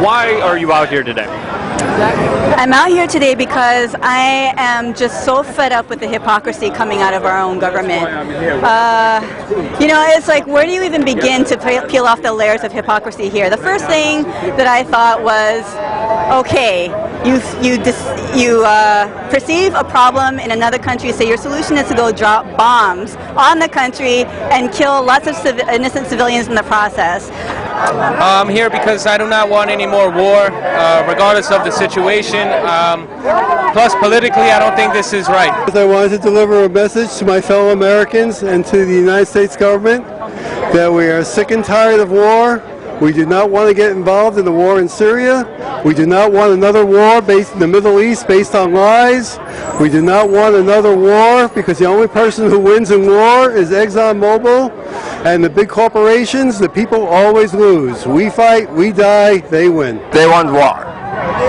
Why are you out here today? I'm out here today because I am just so fed up with the hypocrisy coming out of our own government. It's like, where do you even begin to peel off the layers of hypocrisy here? The first thing that I thought was, okay, you perceive a problem in another country, so your solution is to go drop bombs on the country and kill lots of innocent civilians in the process. I'm here because I do not want any more war, regardless of the situation. Plus, politically, I don't think this is right. I wanted to deliver a message to my fellow Americans and to the United States government that we are sick and tired of war. We do not want to get involved in the war in Syria. We do not want another war based in the Middle East based on lies. We do not want another war because the only person who wins in war is ExxonMobil and the big corporations. The people always lose. We fight, we die, they win. They want war.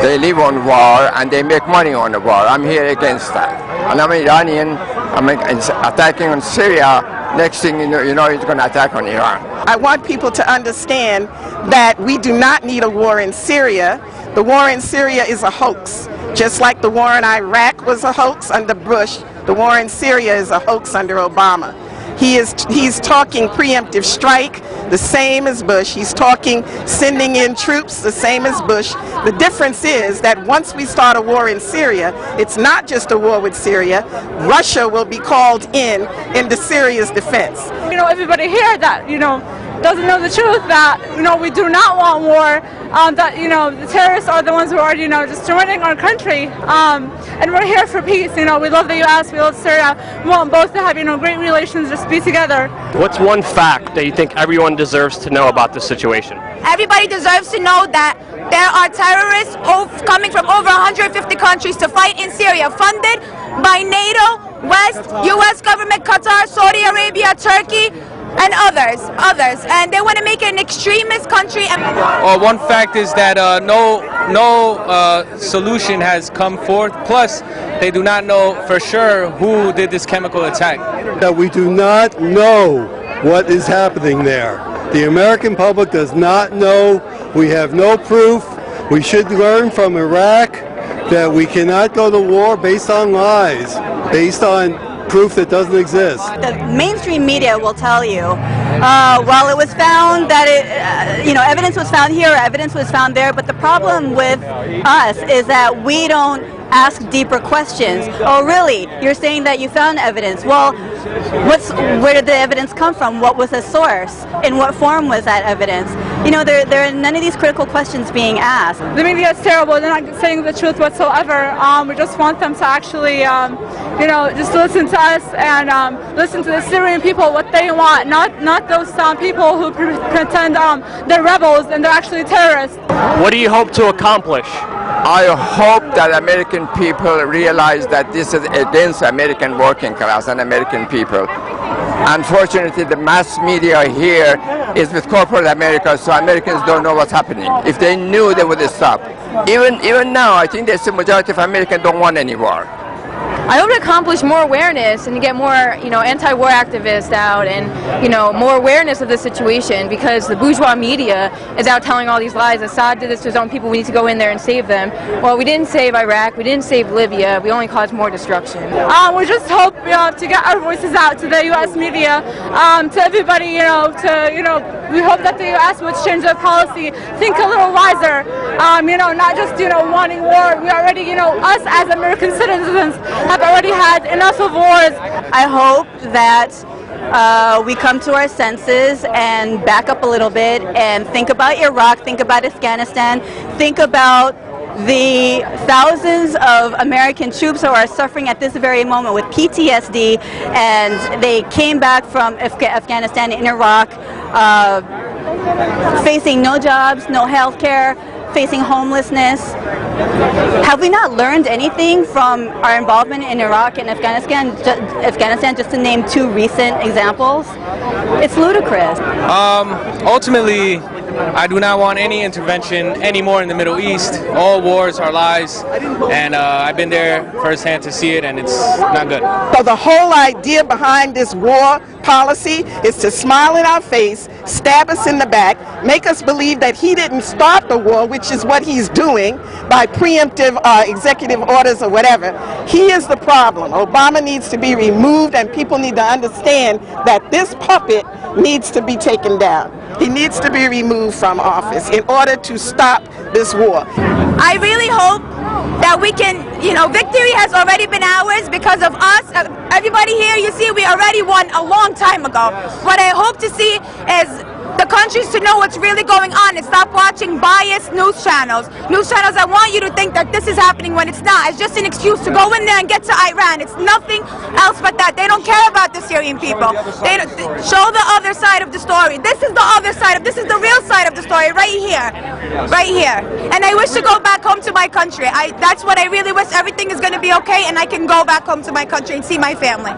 They live on war and they make money on the war. I'm here against that. And I'm Iranian. I'm attacking on Syria. Next thing you know, he's going to attack on Iran. I want people to understand that we do not need a war in Syria. The war in Syria is a hoax. Just like the war in Iraq was a hoax under Bush, the war in Syria is a hoax under Obama. He's talking preemptive strike, the same as Bush. He's talking sending in troops, the same as Bush. The difference is that once we start a war in Syria, it's not just a war with Syria. Russia will be called into Syria's defense. Everybody here that, doesn't know the truth that, we do not want war, that, the terrorists are the ones who are, destroying our country, and we're here for peace. We love the U.S., we love Syria, we want both to have, great relations, just be together. What's one fact that you think everyone deserves to know about this situation? Everybody deserves to know that there are terrorists coming from over 150 countries to fight in Syria, funded by NATO, West, U.S. government, Qatar, Saudi Arabia, Turkey, and others, and they want to make it an extremist country. One fact is that no solution has come forth. Plus, they do not know for sure who did this chemical attack. That we do not know what is happening there. The American public does not know. We have no proof. We should learn from Iraq that we cannot go to war based on lies, based on proof that doesn't exist. The mainstream media will tell you, while it was found that evidence was found here, evidence was found there, but the problem with us is that we don't ask deeper questions. Oh, really? You're saying that you found evidence. Well, where did the evidence come from? What was the source? In what form was that evidence? There are none of these critical questions being asked. The media is terrible. They're not saying the truth whatsoever. We just want them to actually, just listen to us and listen to the Syrian people, what they want, not those people who pretend they're rebels and they're actually terrorists. What do you hope to accomplish? I hope that American people realize that this is against American working class and American people. Unfortunately, the mass media here is with corporate America, so Americans don't know what's happening. If they knew, they would stop. Even now, I think the majority of Americans don't want any war. I hope to accomplish more awareness and to get more, anti-war activists out and, more awareness of the situation, because the bourgeois media is out telling all these lies. Assad did this to his own people. We need to go in there and save them. Well, we didn't save Iraq. We didn't save Libya. We only caused more destruction. We just hope to get our voices out to the U.S. media, to everybody. We hope that the U.S. would change their policy, think a little wiser. Not just wanting war. We already, us as American citizens have already had enough of wars. I hope that we come to our senses and back up a little bit and think about Iraq, think about Afghanistan, think about the thousands of American troops who are suffering at this very moment with PTSD, and they came back from Afghanistan and Iraq facing no jobs, no health care, facing homelessness. Have we not learned anything from our involvement in Iraq and Afghanistan, just to name two recent examples? It's ludicrous. Ultimately, I do not want any intervention anymore in the Middle East. All wars are lies, and I've been there firsthand to see it, and it's not good. So the whole idea behind this war policy is to smile in our face, stab us in the back, make us believe that he didn't start the war, which is what he's doing by preemptive executive orders or whatever. He is the problem. Obama needs to be removed, and people need to understand that this puppet needs to be taken down. He needs to be removed from office in order to stop this war. I really hope that we can, victory has already been ours because of us. Everybody here, you see, we already won a long time ago. What I hope to see is the countries to know what's really going on and stop watching biased news channels. News channels that want you to think that this is happening when it's not. It's just an excuse to go in there and get to Iran. It's nothing else but that. They don't care about the Syrian people. They show the other side of the story. This is the other side this is the real side of the story right here. Right here. And I wish to go back home to my country. That's what I really wish. Everything is going to be okay and I can go back home to my country and see my family.